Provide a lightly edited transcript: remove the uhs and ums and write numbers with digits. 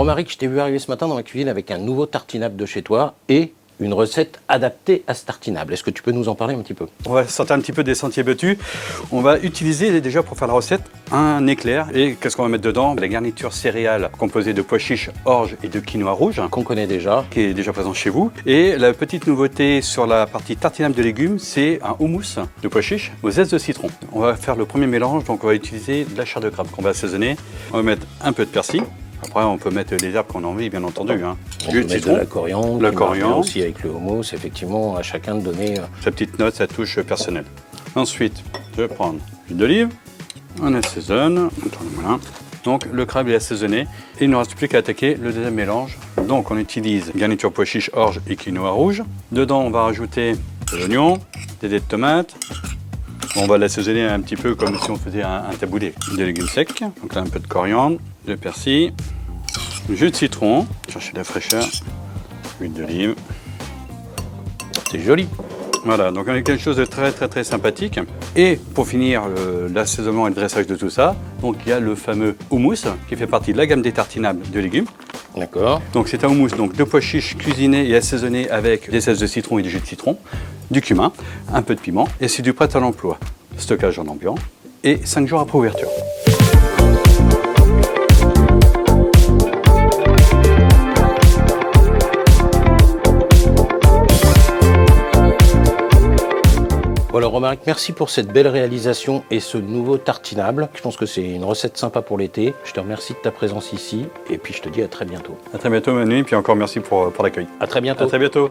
Romaric, je t'ai vu arriver ce matin dans la cuisine avec un nouveau tartinable de chez toi et une recette adaptée à ce tartinable. Est-ce que tu peux nous en parler un petit peu? On va sortir un petit peu des sentiers battus. On va utiliser déjà pour faire la recette un éclair. Et qu'est-ce qu'on va mettre dedans? La garniture céréale composée de pois chiches, orge et de quinoa rouge. Qu'on connaît déjà. Qui est déjà présent chez vous. Et la petite nouveauté sur la partie tartinable de légumes, c'est un houmous de pois chiches aux zestes de citron. On va faire le premier mélange, donc on va utiliser de la chair de crabe qu'on va assaisonner. On va mettre un peu de persil. Après, on peut mettre les herbes qu'on a envie, bien entendu. Hein. On peut mettre de la coriandre, la coriandre aussi avec le houmous, effectivement, à chacun de donner... sa petite note, sa touche personnelle. Ensuite, je vais prendre l'huile d'olive, on assaisonne, on tourne le moulin. Donc le crabe est assaisonné et il ne reste plus qu'à attaquer le deuxième mélange. Donc on utilise garniture pois chiches, orge et quinoa rouge. Dedans, on va rajouter de l'oignon, des dés de tomates. On va l'assaisonner un petit peu comme si on faisait un taboulé. Des légumes secs, donc là un peu de coriandre, de persil, jus de citron, chercher de la fraîcheur, huile d'olive. C'est joli. Voilà, donc on a quelque chose de très sympathique. Et pour finir l'assaisonnement et le dressage de tout ça, donc il y a le fameux houmous qui fait partie de la gamme des tartinables de légumes. D'accord. Donc c'est un houmous donc de pois chiches cuisinés et assaisonnés avec des zestes de citron et du jus de citron, du cumin, un peu de piment et c'est du prêt à l'emploi. Stockage en ambiant et 5 jours après ouverture. Voilà Romaric, merci pour cette belle réalisation et ce nouveau tartinable. Je pense que c'est une recette sympa pour l'été. Je te remercie de ta présence ici et puis je te dis à très bientôt. À très bientôt Manu, et puis encore merci pour l'accueil. À très bientôt. À très bientôt.